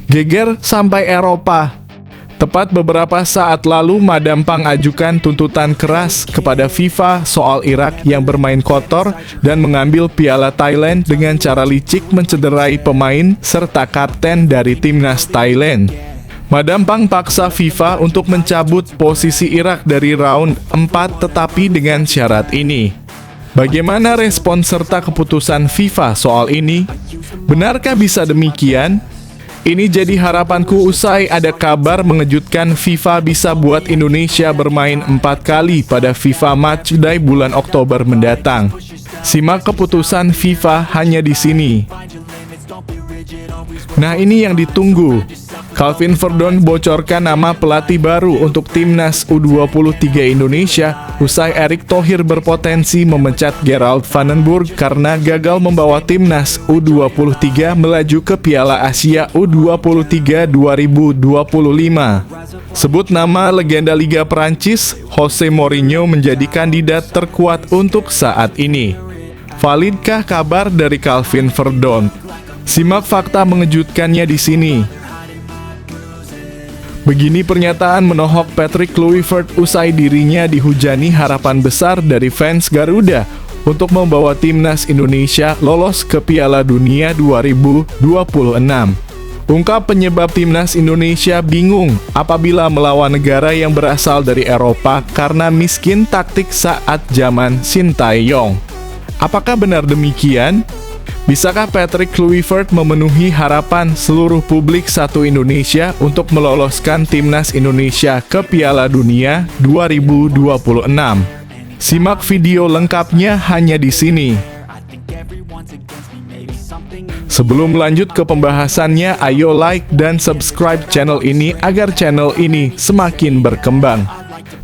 geger sampai Eropa. Tepat beberapa saat lalu, Madam Pang ajukan tuntutan keras kepada FIFA soal Irak yang bermain kotor dan mengambil piala Thailand dengan cara licik mencederai pemain serta kapten dari timnas Thailand. Madam Pang paksa FIFA untuk mencabut posisi Irak dari round 4 tetapi dengan syarat ini. Bagaimana respon serta keputusan FIFA soal ini? Benarkah bisa demikian? Ini jadi harapanku usai ada kabar mengejutkan FIFA bisa buat Indonesia bermain 4 kali pada FIFA Matchday bulan Oktober mendatang. Simak keputusan FIFA hanya di sini. Nah, ini yang ditunggu. Calvin Verdon bocorkan nama pelatih baru untuk timnas U23 Indonesia usai Erick Thohir berpotensi memecat Gerald Vandenburg karena gagal membawa timnas U23 melaju ke Piala Asia U23 2025. Sebut nama legenda Liga Prancis, Jose Mourinho menjadi kandidat terkuat untuk saat ini. Validkah kabar dari Calvin Verdon? Simak fakta mengejutkannya di sini. Begini pernyataan menohok Patrick Kluivert usai dirinya dihujani harapan besar dari fans Garuda untuk membawa timnas Indonesia lolos ke Piala Dunia 2026. Ungkap penyebab timnas Indonesia bingung apabila melawan negara yang berasal dari Eropa karena miskin taktik saat zaman Sintayong. Apakah benar demikian? Bisakah Patrick Kluivert memenuhi harapan seluruh publik satu Indonesia untuk meloloskan timnas Indonesia ke Piala Dunia 2026? Simak video lengkapnya hanya di sini. Sebelum lanjut ke pembahasannya, ayo like dan subscribe channel ini agar channel ini semakin berkembang.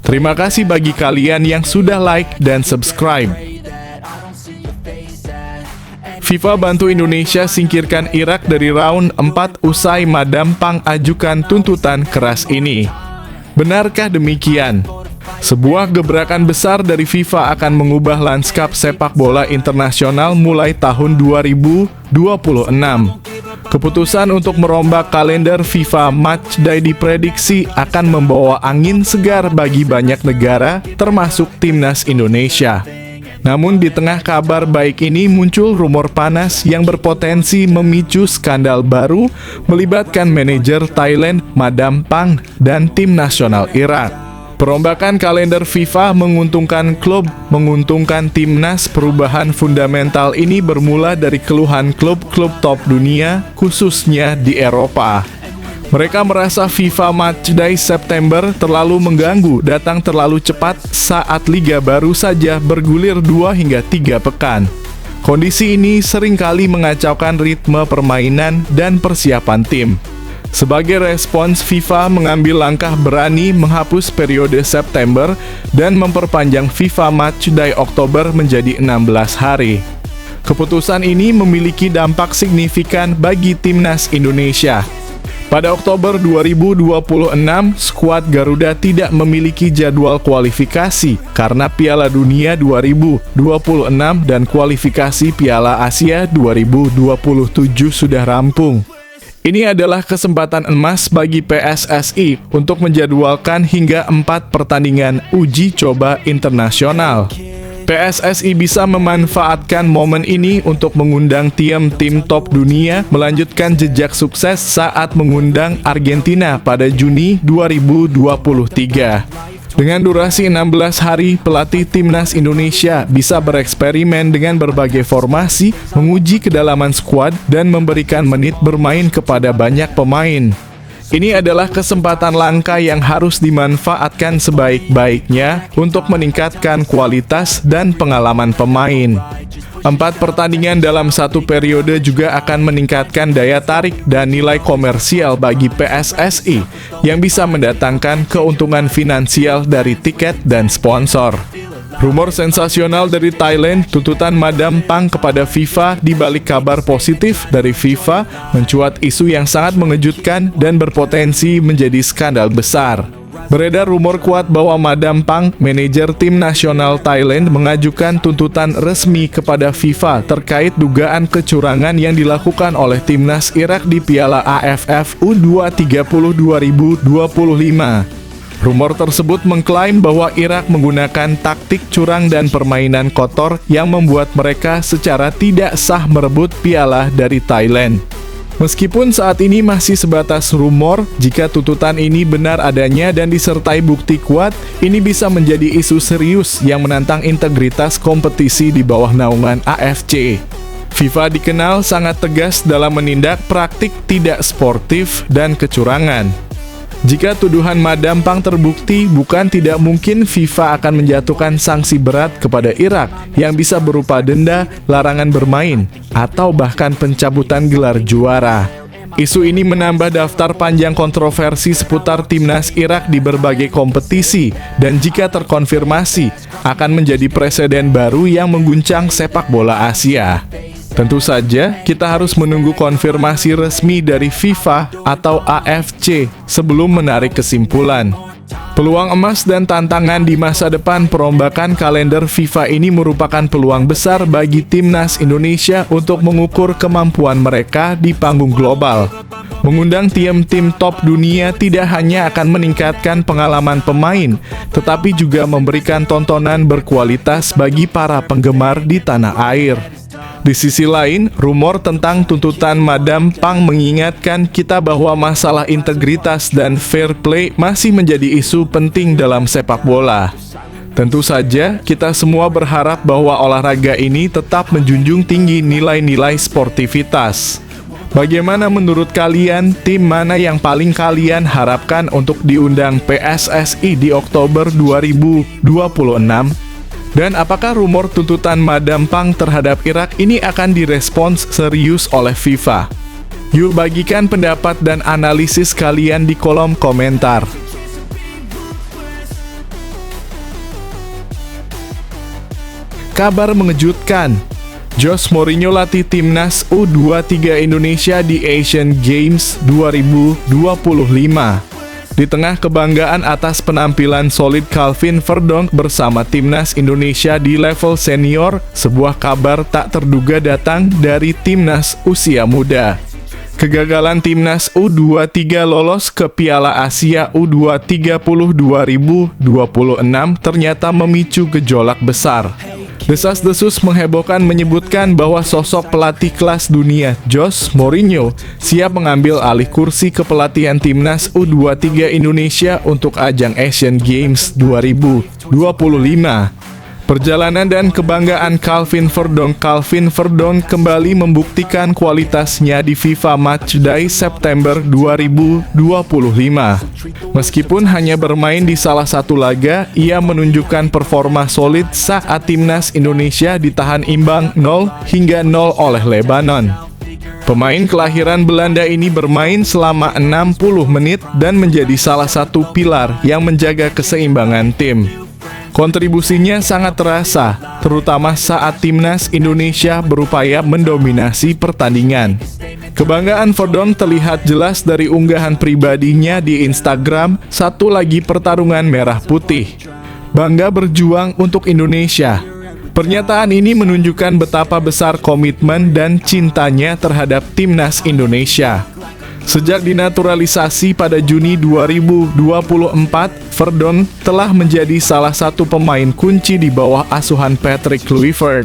Terima kasih bagi kalian yang sudah like dan subscribe. FIFA bantu Indonesia singkirkan Irak dari round 4 usai Madam Pang ajukan tuntutan keras ini. Benarkah demikian? Sebuah gebrakan besar dari FIFA akan mengubah lanskap sepak bola internasional mulai tahun 2026. Keputusan untuk merombak kalender FIFA Matchday diprediksi akan membawa angin segar bagi banyak negara, termasuk timnas Indonesia. Namun di tengah kabar baik ini muncul rumor panas yang berpotensi memicu skandal baru melibatkan manajer Thailand Madam Pang dan tim nasional Irak. Perombakan kalender FIFA menguntungkan klub, menguntungkan timnas. Perubahan fundamental ini bermula dari keluhan klub-klub top dunia, khususnya di Eropa. Mereka merasa FIFA Matchday September terlalu mengganggu, datang terlalu cepat saat liga baru saja bergulir 2 hingga 3 pekan. Kondisi ini seringkali mengacaukan ritme permainan dan persiapan tim. Sebagai respons, FIFA mengambil langkah berani menghapus periode September dan memperpanjang FIFA Matchday Oktober menjadi 16 hari. Keputusan ini memiliki dampak signifikan bagi timnas Indonesia. Pada Oktober 2026, skuad Garuda tidak memiliki jadwal kualifikasi karena Piala Dunia 2026 dan kualifikasi Piala Asia 2027 sudah rampung. Ini adalah kesempatan emas bagi PSSI untuk menjadwalkan hingga 4 pertandingan uji coba internasional. PSSI bisa memanfaatkan momen ini untuk mengundang tim-tim top dunia melanjutkan jejak sukses saat mengundang Argentina pada Juni 2023. Dengan durasi 16 hari, pelatih timnas Indonesia bisa bereksperimen dengan berbagai formasi, menguji kedalaman skuad, dan memberikan menit bermain kepada banyak pemain. Ini adalah kesempatan langka yang harus dimanfaatkan sebaik-baiknya untuk meningkatkan kualitas dan pengalaman pemain. 4 pertandingan dalam satu periode juga akan meningkatkan daya tarik dan nilai komersial bagi PSSI yang bisa mendatangkan keuntungan finansial dari tiket dan sponsor. Rumor sensasional dari Thailand, tuntutan Madam Pang kepada FIFA di balik kabar positif dari FIFA mencuat isu yang sangat mengejutkan dan berpotensi menjadi skandal besar. Beredar rumor kuat bahwa Madam Pang, manajer tim nasional Thailand, mengajukan tuntutan resmi kepada FIFA terkait dugaan kecurangan yang dilakukan oleh timnas Irak di Piala AFF U20 2025. Rumor tersebut mengklaim bahwa Irak menggunakan taktik curang dan permainan kotor yang membuat mereka secara tidak sah merebut piala dari Thailand. Meskipun saat ini masih sebatas rumor, jika tuntutan ini benar adanya dan disertai bukti kuat, ini bisa menjadi isu serius yang menantang integritas kompetisi di bawah naungan AFC. FIFA dikenal sangat tegas dalam menindak praktik tidak sportif dan kecurangan. Jika tuduhan Madam Pang terbukti, bukan tidak mungkin FIFA akan menjatuhkan sanksi berat kepada Irak yang bisa berupa denda, larangan bermain, atau bahkan pencabutan gelar juara. Isu ini menambah daftar panjang kontroversi seputar timnas Irak di berbagai kompetisi, dan jika terkonfirmasi, akan menjadi preseden baru yang mengguncang sepak bola Asia. Tentu saja, kita harus menunggu konfirmasi resmi dari FIFA atau AFC sebelum menarik kesimpulan. Peluang emas dan tantangan di masa depan perombakan kalender FIFA ini merupakan peluang besar bagi timnas Indonesia untuk mengukur kemampuan mereka di panggung global. Mengundang tim-tim top dunia tidak hanya akan meningkatkan pengalaman pemain, tetapi juga memberikan tontonan berkualitas bagi para penggemar di tanah air. Di sisi lain, rumor tentang tuntutan Madam Pang mengingatkan kita bahwa masalah integritas dan fair play masih menjadi isu penting dalam sepak bola. Tentu saja, kita semua berharap bahwa olahraga ini tetap menjunjung tinggi nilai-nilai sportivitas. Bagaimana menurut kalian, tim mana yang paling kalian harapkan untuk diundang PSSI di Oktober 2026? Dan apakah rumor tuntutan Madam Pang terhadap Irak ini akan direspons serius oleh FIFA? Yuk bagikan pendapat dan analisis kalian di kolom komentar. Kabar mengejutkan, Jose Mourinho latih timnas U23 Indonesia di Asian Games 2025. Di tengah kebanggaan atas penampilan solid Calvin Verdonk bersama timnas Indonesia di level senior, sebuah kabar tak terduga datang dari timnas usia muda. Kegagalan timnas U23 lolos ke Piala Asia U20 2026 ternyata memicu gejolak besar. Desas-desus menghebohkan menyebutkan bahwa sosok pelatih kelas dunia Jose Mourinho siap mengambil alih kursi kepelatihan timnas U23 Indonesia untuk ajang Asian Games 2025. Perjalanan dan kebanggaan Calvin Verdonk kembali membuktikan kualitasnya di FIFA Matchday September 2025. Meskipun hanya bermain di salah satu laga, ia menunjukkan performa solid saat timnas Indonesia ditahan imbang 0-0 oleh Lebanon. Pemain kelahiran Belanda ini bermain selama 60 menit dan menjadi salah satu pilar yang menjaga keseimbangan tim. Kontribusinya sangat terasa, terutama saat timnas Indonesia berupaya mendominasi pertandingan. Kebanggaan Verdonk terlihat jelas dari unggahan pribadinya di Instagram, satu lagi pertarungan merah putih. Bangga berjuang untuk Indonesia. Pernyataan ini menunjukkan betapa besar komitmen dan cintanya terhadap timnas Indonesia. Sejak dinaturalisasi pada Juni 2024, Verdonk telah menjadi salah satu pemain kunci di bawah asuhan Patrick Kluivert.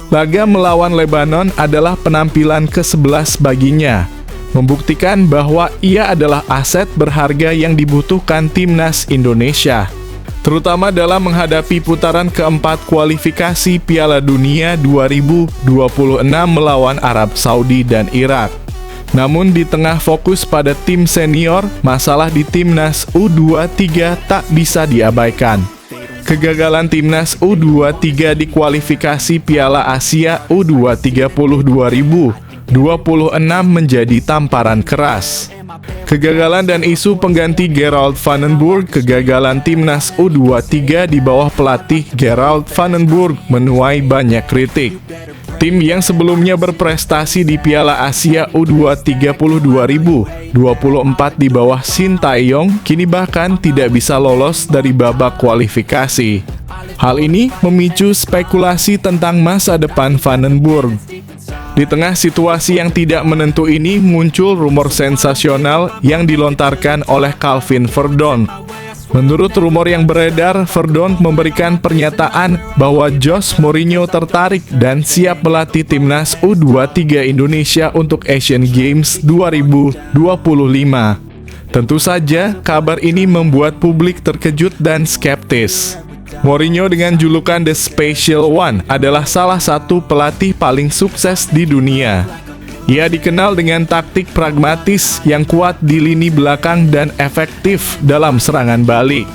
Laga melawan Lebanon adalah penampilan ke-11 baginya, membuktikan bahwa ia adalah aset berharga yang dibutuhkan timnas Indonesia, terutama dalam menghadapi putaran keempat kualifikasi Piala Dunia 2026 melawan Arab Saudi dan Irak. Namun di tengah fokus pada tim senior, masalah di timnas U23 tak bisa diabaikan. Kegagalan timnas U23 di kualifikasi Piala Asia U20 2026 menjadi tamparan keras. Kegagalan dan isu pengganti Gerald van den Burg, kegagalan timnas U23 di bawah pelatih Gerald van den Burg menuai banyak kritik. Tim yang sebelumnya berprestasi di Piala Asia U23 2024 di bawah Shin Tae-yong kini bahkan tidak bisa lolos dari babak kualifikasi. Hal ini memicu spekulasi tentang masa depan van den Burg. Di tengah situasi yang tidak menentu ini, muncul rumor sensasional yang dilontarkan oleh Calvin Verdonk. Menurut rumor yang beredar, Verdonk memberikan pernyataan bahwa Jose Mourinho tertarik dan siap melatih timnas U23 Indonesia untuk Asian Games 2025. Tentu saja, kabar ini membuat publik terkejut dan skeptis. Mourinho dengan julukan The Special One adalah salah satu pelatih paling sukses di dunia. Ia dikenal dengan taktik pragmatis yang kuat di lini belakang dan efektif dalam serangan balik.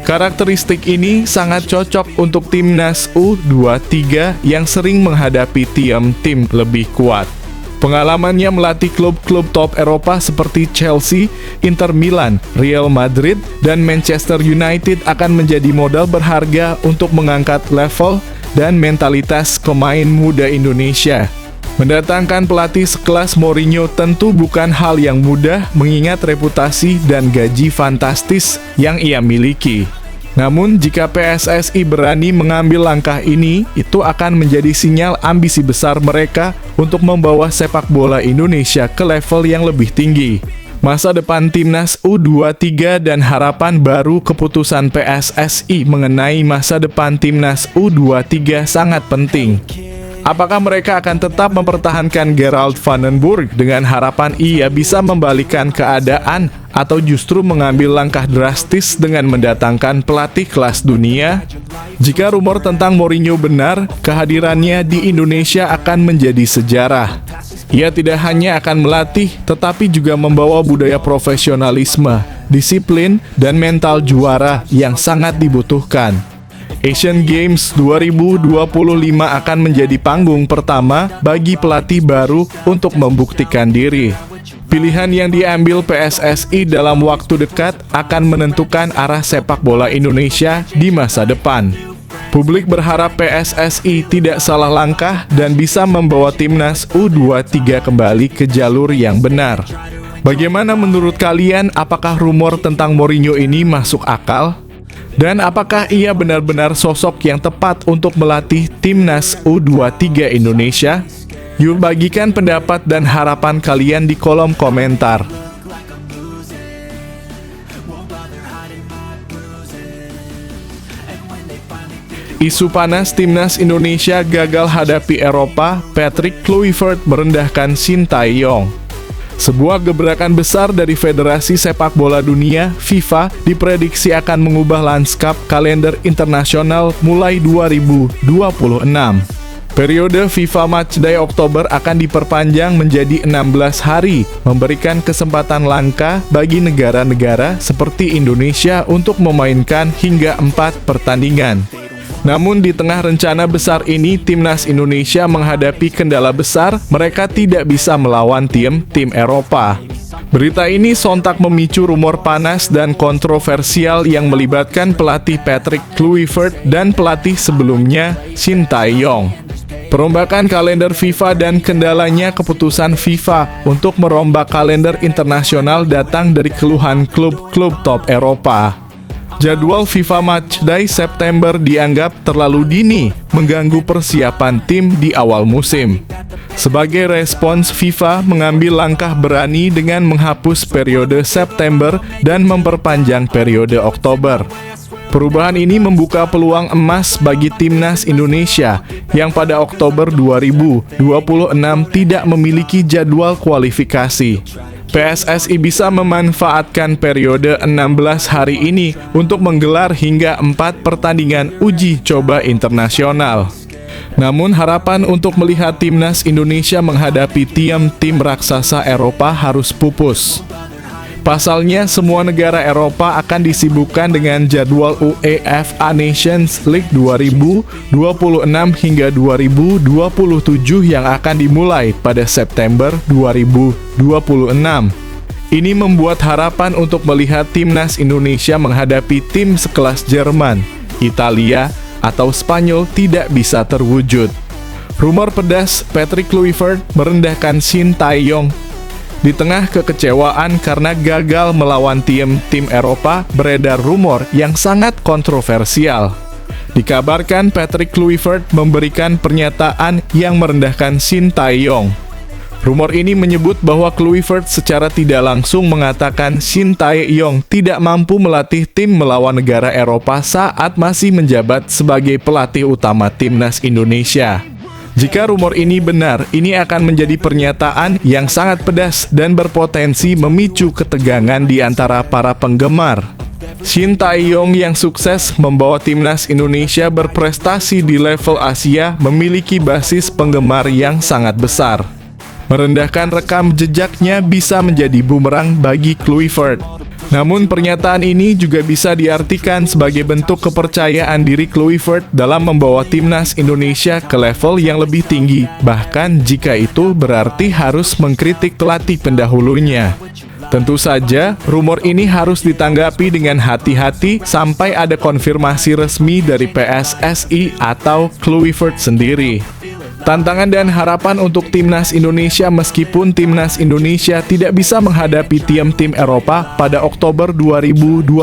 Karakteristik ini sangat cocok untuk timnas U23 yang sering menghadapi tim lebih kuat. Pengalamannya melatih klub-klub top Eropa seperti Chelsea, Inter Milan, Real Madrid, dan Manchester United akan menjadi modal berharga untuk mengangkat level dan mentalitas pemain muda Indonesia. Mendatangkan pelatih sekelas Mourinho tentu bukan hal yang mudah mengingat reputasi dan gaji fantastis yang ia miliki. Namun, jika PSSI berani mengambil langkah ini, itu akan menjadi sinyal ambisi besar mereka untuk membawa sepak bola Indonesia ke level yang lebih tinggi. Masa depan timnas U23 dan harapan baru keputusan PSSI mengenai masa depan timnas U23 sangat penting. Apakah mereka akan tetap mempertahankan Gerald van den Burg dengan harapan ia bisa membalikkan keadaan atau justru mengambil langkah drastis dengan mendatangkan pelatih kelas dunia? Jika rumor tentang Mourinho benar, kehadirannya di Indonesia akan menjadi sejarah. Ia tidak hanya akan melatih, tetapi juga membawa budaya profesionalisme, disiplin, dan mental juara yang sangat dibutuhkan. Asian Games 2025 akan menjadi panggung pertama bagi pelatih baru untuk membuktikan diri. Pilihan yang diambil PSSI dalam waktu dekat akan menentukan arah sepak bola Indonesia di masa depan. Publik berharap PSSI tidak salah langkah dan bisa membawa timnas U23 kembali ke jalur yang benar. Bagaimana menurut kalian, apakah rumor tentang Mourinho ini masuk akal? Dan apakah ia benar-benar sosok yang tepat untuk melatih timnas U23 Indonesia? Yuk bagikan pendapat dan harapan kalian di kolom komentar. Isu panas timnas Indonesia gagal hadapi Eropa, Patrick Kluivert merendahkan Shin Tae-yong. Sebuah gebrakan besar dari Federasi Sepak Bola Dunia, FIFA, diprediksi akan mengubah lanskap kalender internasional mulai 2026. Periode FIFA Matchday Oktober akan diperpanjang menjadi 16 hari, memberikan kesempatan langka bagi negara-negara seperti Indonesia untuk memainkan hingga 4 pertandingan. Namun di tengah rencana besar ini, timnas Indonesia menghadapi kendala besar, mereka tidak bisa melawan tim Eropa. Berita ini sontak memicu rumor panas dan kontroversial yang melibatkan pelatih Patrick Kluivert dan pelatih sebelumnya Shin Tae-yong. Perombakan kalender FIFA dan kendalanya keputusan FIFA untuk merombak kalender internasional datang dari keluhan klub-klub top Eropa. Jadwal FIFA Matchday September dianggap terlalu dini, mengganggu persiapan tim di awal musim. Sebagai respons, FIFA mengambil langkah berani dengan menghapus periode September dan memperpanjang periode Oktober. Perubahan ini membuka peluang emas bagi timnas Indonesia yang pada Oktober 2026 tidak memiliki jadwal kualifikasi. PSSI bisa memanfaatkan periode 16 hari ini untuk menggelar hingga 4 pertandingan uji coba internasional. Namun harapan untuk melihat timnas Indonesia menghadapi tim raksasa Eropa harus pupus. Pasalnya, semua negara Eropa akan disibukkan dengan jadwal UEFA Nations League 2026 hingga 2027 yang akan dimulai pada September 2026. Ini membuat harapan untuk melihat timnas Indonesia menghadapi tim sekelas Jerman, Italia, atau Spanyol tidak bisa terwujud. Rumor pedas Patrick Kluivert merendahkan Shin Tae-yong. Di tengah kekecewaan karena gagal melawan tim Eropa, beredar rumor yang sangat kontroversial. Dikabarkan Patrick Kluivert memberikan pernyataan yang merendahkan Shin Tae-yong. Rumor ini menyebut bahwa Kluivert secara tidak langsung mengatakan Shin Tae-yong tidak mampu melatih tim melawan negara Eropa saat masih menjabat sebagai pelatih utama timnas Indonesia. Jika rumor ini benar, ini akan menjadi pernyataan yang sangat pedas dan berpotensi memicu ketegangan di antara para penggemar. Shin Tae-yong yang sukses membawa timnas Indonesia berprestasi di level Asia memiliki basis penggemar yang sangat besar. Merendahkan rekam jejaknya bisa menjadi bumerang bagi Kluivert. Namun pernyataan ini juga bisa diartikan sebagai bentuk kepercayaan diri Kluivert dalam membawa timnas Indonesia ke level yang lebih tinggi, bahkan jika itu berarti harus mengkritik pelatih pendahulunya. Tentu saja, rumor ini harus ditanggapi dengan hati-hati sampai ada konfirmasi resmi dari PSSI atau Kluivert sendiri. Tantangan dan harapan untuk timnas Indonesia meskipun timnas Indonesia tidak bisa menghadapi tim Eropa pada Oktober 2026,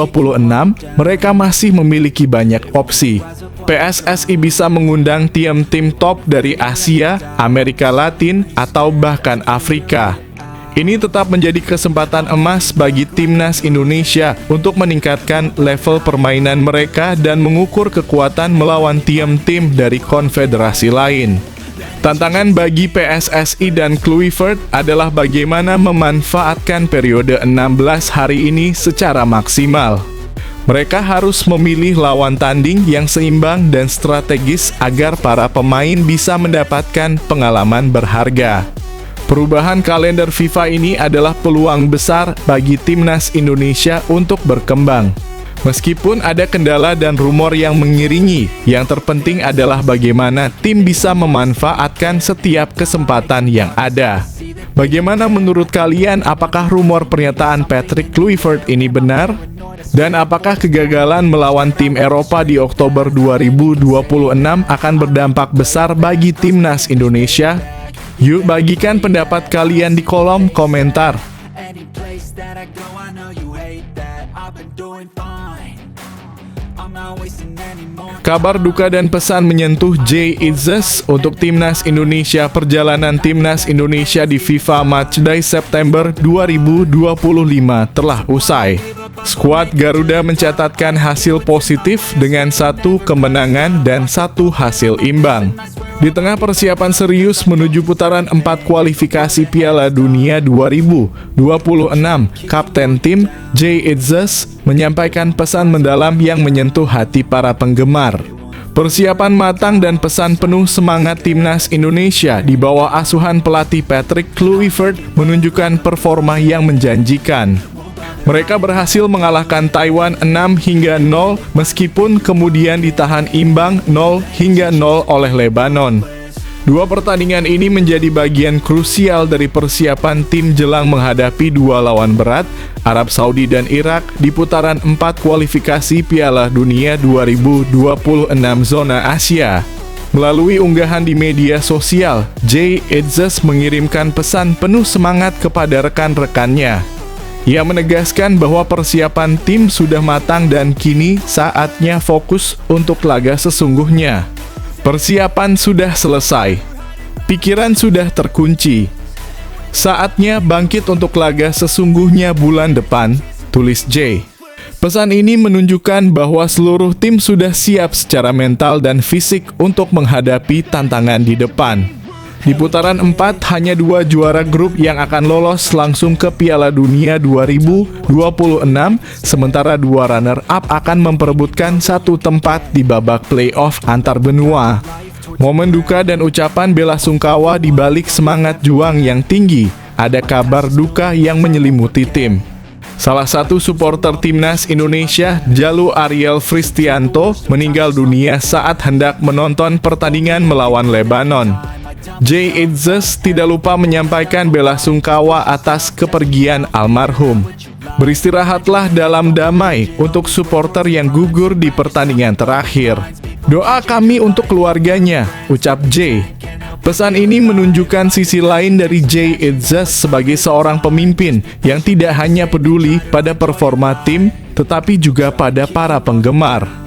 mereka masih memiliki banyak opsi. PSSI bisa mengundang tim top dari Asia, Amerika Latin, atau bahkan Afrika. Ini tetap menjadi kesempatan emas bagi timnas Indonesia untuk meningkatkan level permainan mereka dan mengukur kekuatan melawan tim dari konfederasi lain. Tantangan bagi PSSI dan Kluivert adalah bagaimana memanfaatkan periode 16 hari ini secara maksimal. Mereka harus memilih lawan tanding yang seimbang dan strategis agar para pemain bisa mendapatkan pengalaman berharga. Perubahan kalender FIFA ini adalah peluang besar bagi timnas Indonesia untuk berkembang. Meskipun ada kendala dan rumor yang mengiringi, yang terpenting adalah bagaimana tim bisa memanfaatkan setiap kesempatan yang ada. Bagaimana menurut kalian, apakah rumor pernyataan Patrick Kluivert ini benar? Dan apakah kegagalan melawan tim Eropa di Oktober 2026 akan berdampak besar bagi timnas Indonesia? Yuk bagikan pendapat kalian di kolom komentar. Kabar duka dan pesan menyentuh Jay Itzes untuk timnas Indonesia. Perjalanan timnas Indonesia di FIFA Matchday September 2025 telah usai. Skuad Garuda mencatatkan hasil positif dengan 1 kemenangan dan 1 hasil imbang. Di tengah persiapan serius menuju putaran 4 kualifikasi Piala Dunia 2026, Kapten tim Jay Itzes menyampaikan pesan mendalam yang menyentuh hati para penggemar. Persiapan matang dan pesan penuh semangat timnas Indonesia di bawah asuhan pelatih Patrick Kluivert menunjukkan performa yang menjanjikan. Mereka berhasil mengalahkan Taiwan 6-0 meskipun kemudian ditahan imbang 0-0 oleh Lebanon. 2 pertandingan ini menjadi bagian krusial dari persiapan tim jelang menghadapi 2 lawan berat, Arab Saudi dan Irak, di putaran 4 kualifikasi Piala Dunia 2026 zona Asia. Melalui unggahan di media sosial, Jay Itzes mengirimkan pesan penuh semangat kepada rekan-rekannya. Ia menegaskan bahwa persiapan tim sudah matang dan kini saatnya fokus untuk laga sesungguhnya. Persiapan sudah selesai. Pikiran sudah terkunci. Saatnya bangkit untuk laga sesungguhnya bulan depan, tulis Jay. Pesan ini menunjukkan bahwa seluruh tim sudah siap secara mental dan fisik untuk menghadapi tantangan di depan. Di putaran 4, hanya 2 juara grup yang akan lolos langsung ke Piala Dunia 2026, sementara 2 runner-up akan memperebutkan 1 tempat di babak playoff antar benua. Momen duka dan ucapan bela sungkawa di balik semangat juang yang tinggi, ada kabar duka yang menyelimuti tim. Salah satu supporter timnas Indonesia, Jalu Ariel Fristianto, meninggal dunia saat hendak menonton pertandingan melawan Lebanon. Jay Itzes tidak lupa menyampaikan bela sungkawa atas kepergian almarhum. Beristirahatlah dalam damai untuk supporter yang gugur di pertandingan terakhir. Doa kami untuk keluarganya, ucap Jay. Pesan ini menunjukkan sisi lain dari Jay Itzes sebagai seorang pemimpin yang tidak hanya peduli pada performa tim, tetapi juga pada para penggemar.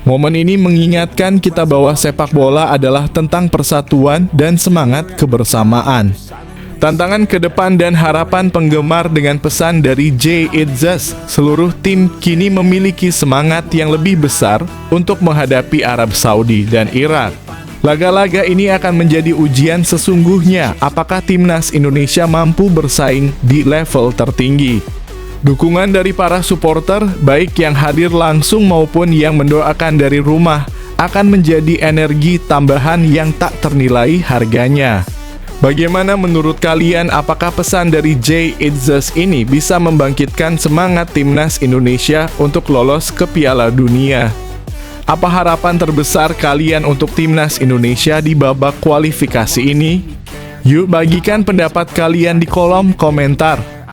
Momen ini mengingatkan kita bahwa sepak bola adalah tentang persatuan dan semangat kebersamaan. Tantangan ke depan dan harapan penggemar dengan pesan dari Jay Itzes, seluruh tim kini memiliki semangat yang lebih besar untuk menghadapi Arab Saudi dan Irak. Laga-laga ini akan menjadi ujian sesungguhnya apakah timnas Indonesia mampu bersaing di level tertinggi. Dukungan dari para supporter, baik yang hadir langsung maupun yang mendoakan dari rumah, akan menjadi energi tambahan yang tak ternilai harganya. Bagaimana menurut kalian, apakah pesan dari Jay Itzes ini bisa membangkitkan semangat timnas Indonesia untuk lolos ke Piala Dunia? Apa harapan terbesar kalian untuk timnas Indonesia di babak kualifikasi ini? Yuk bagikan pendapat kalian di kolom komentar.